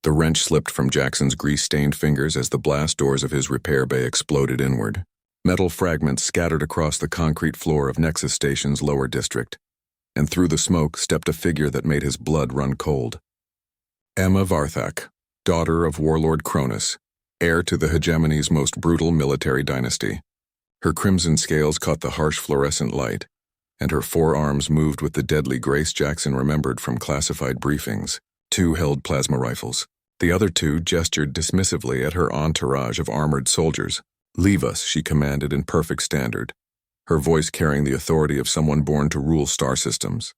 The wrench slipped from Jackson's grease-stained fingers as the blast doors of his repair bay exploded inward. Metal fragments scattered across the concrete floor of Nexus Station's lower district, and through the smoke stepped a figure that made his blood run cold. Emma Varthak, daughter of Warlord Cronus, heir to the hegemony's most brutal military dynasty. Her crimson scales caught the harsh fluorescent light, and her forearms moved with the deadly grace Jackson remembered from classified briefings. 2 held plasma rifles. The other 2 gestured dismissively at her entourage of armored soldiers. "Leave us," she commanded in perfect standard, her voice carrying the authority of someone born to rule star systems.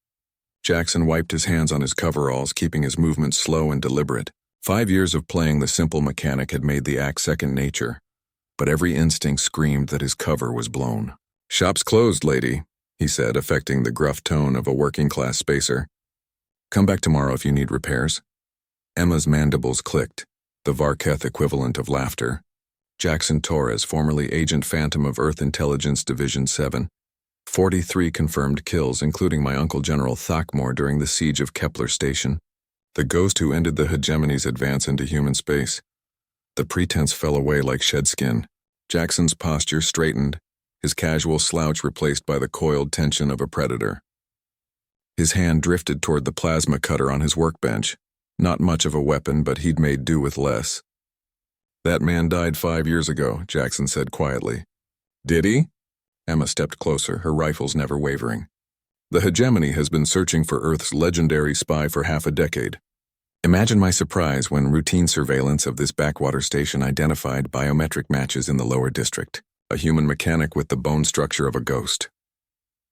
Jackson wiped his hands on his coveralls, keeping his movements slow and deliberate. 5 years of playing the simple mechanic had made the act second nature, but every instinct screamed that his cover was blown. "Shop's closed, lady," he said, affecting the gruff tone of a working-class spacer. "Come back tomorrow if you need repairs." Emma's mandibles clicked, the Varketh equivalent of laughter. Jackson Torres, formerly Agent Phantom of Earth Intelligence Division 7. 43 confirmed kills, including my uncle General Thakmor during the siege of Kepler Station. The ghost who ended the hegemony's advance into human space. The pretense fell away like shed skin. Jackson's posture straightened, his casual slouch replaced by the coiled tension of a predator. His hand drifted toward the plasma cutter on his workbench. Not much of a weapon, but he'd made do with less. "That man died 5 years ago," Jackson said quietly. "Did he?" Emma stepped closer, her rifles never wavering. "The hegemony has been searching for Earth's legendary spy for half a decade. Imagine my surprise when routine surveillance of this backwater station identified biometric matches in the lower district. A human mechanic with the bone structure of a ghost."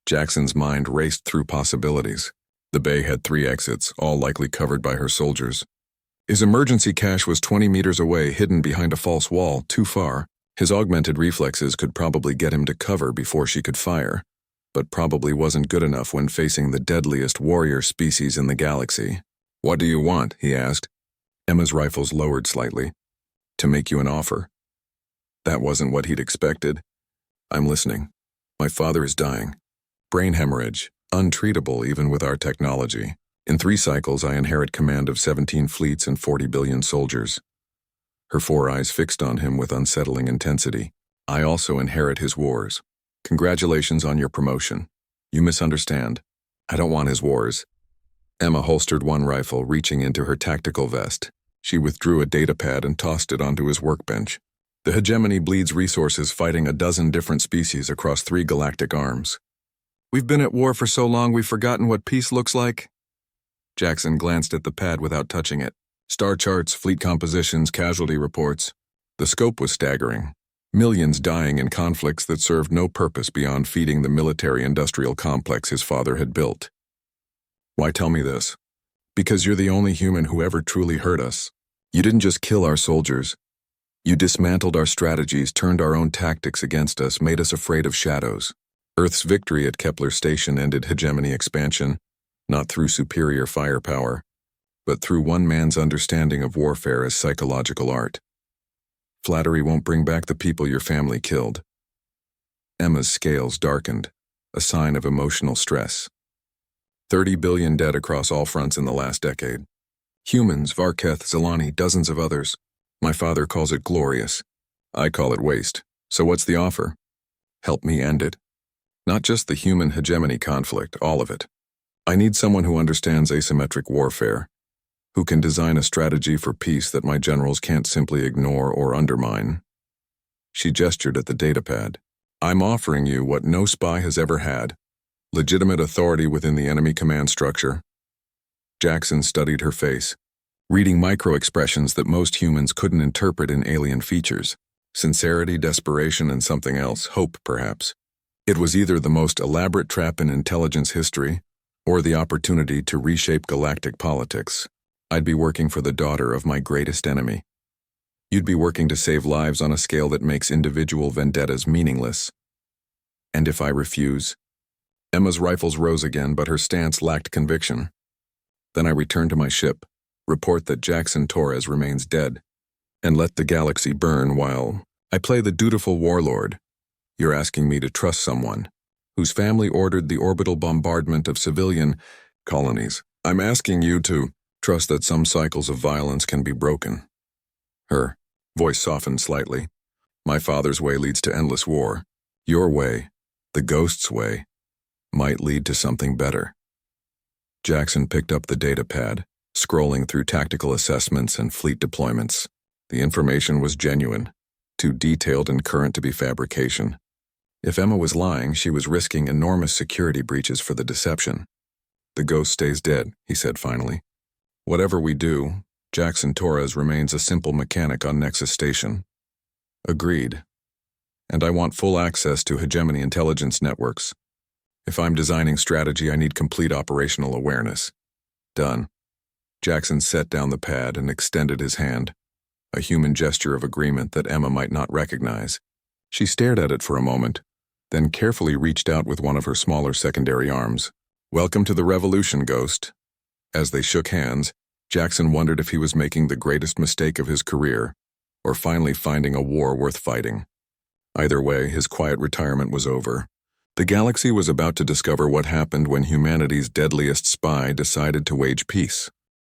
Jackson's mind raced through possibilities. The bay had 3 exits, all likely covered by her soldiers. His emergency cache was 20 meters away, hidden behind a false wall, too far. His augmented reflexes could probably get him to cover before she could fire, but probably wasn't good enough when facing the deadliest warrior species in the galaxy. "What do you want?" he asked. Emma's rifles lowered slightly. "To make you an offer." That wasn't what he'd expected. "I'm listening. My father is dying. Brain hemorrhage, untreatable even with our technology. In 3 cycles, I inherit command of 17 fleets and 40 billion soldiers." Her 4 eyes fixed on him with unsettling intensity. "I also inherit his wars. Congratulations on your promotion. You misunderstand. I don't want his wars." Emma holstered one rifle, reaching into her tactical vest. She withdrew a datapad and tossed it onto his workbench. "The hegemony bleeds resources fighting a dozen different species across 3 galactic arms. We've been at war for so long we've forgotten what peace looks like." Jackson glanced at the pad without touching it. Star charts, fleet compositions, casualty reports. The scope was staggering. Millions dying in conflicts that served no purpose beyond feeding the military-industrial complex his father had built. "Why tell me this?" "Because you're the only human who ever truly hurt us. You didn't just kill our soldiers. You dismantled our strategies, turned our own tactics against us, made us afraid of shadows. Earth's victory at Kepler Station ended hegemony expansion, not through superior firepower, but through one man's understanding of warfare as psychological art. Flattery won't bring back the people your family killed." Emma's scales darkened, a sign of emotional stress. 30 billion dead across all fronts in the last decade. Humans, Varketh, Zelani, dozens of others. My father calls it glorious. I call it waste. So what's the offer? Help me end it. Not just the human hegemony conflict, all of it. I need someone who understands asymmetric warfare, who can design a strategy for peace that my generals can't simply ignore or undermine. She gestured at the datapad. "I'm offering you what no spy has ever had. Legitimate authority within the enemy command structure." Jackson studied her face, reading micro-expressions that most humans couldn't interpret in alien features. Sincerity, desperation, and something else, hope perhaps. It was either the most elaborate trap in intelligence history, or the opportunity to reshape galactic politics. I'd be working for the daughter of my greatest enemy. You'd be working to save lives on a scale that makes individual vendettas meaningless. And if I refuse? Emma's rifles rose again, but her stance lacked conviction. Then I return to my ship, report that Jackson Torres remains dead, and let the galaxy burn while I play the dutiful warlord. You're asking me to trust someone whose family ordered the orbital bombardment of civilian colonies. I'm asking you to Trust that some cycles of violence can be broken. Her voice softened slightly. My father's way leads to endless war. Your way, the ghost's way, might lead to something better. Jackson picked up the data pad, scrolling through tactical assessments and fleet deployments. The information was genuine, too detailed and current to be fabrication. If Emma was lying, she was risking enormous security breaches for the deception. The ghost stays dead, he said finally. Whatever we do, Jackson Torres remains a simple mechanic on Nexus Station. Agreed. And I want full access to hegemony intelligence networks. If I'm designing strategy, I need complete operational awareness. Done. Jackson set down the pad and extended his hand, a human gesture of agreement that Emma might not recognize. She stared at it for a moment, then carefully reached out with one of her smaller secondary arms. Welcome to the revolution, Ghost. As they shook hands, Jackson wondered if he was making the greatest mistake of his career, or finally finding a war worth fighting. Either way, his quiet retirement was over. The galaxy was about to discover what happened when humanity's deadliest spy decided to wage peace.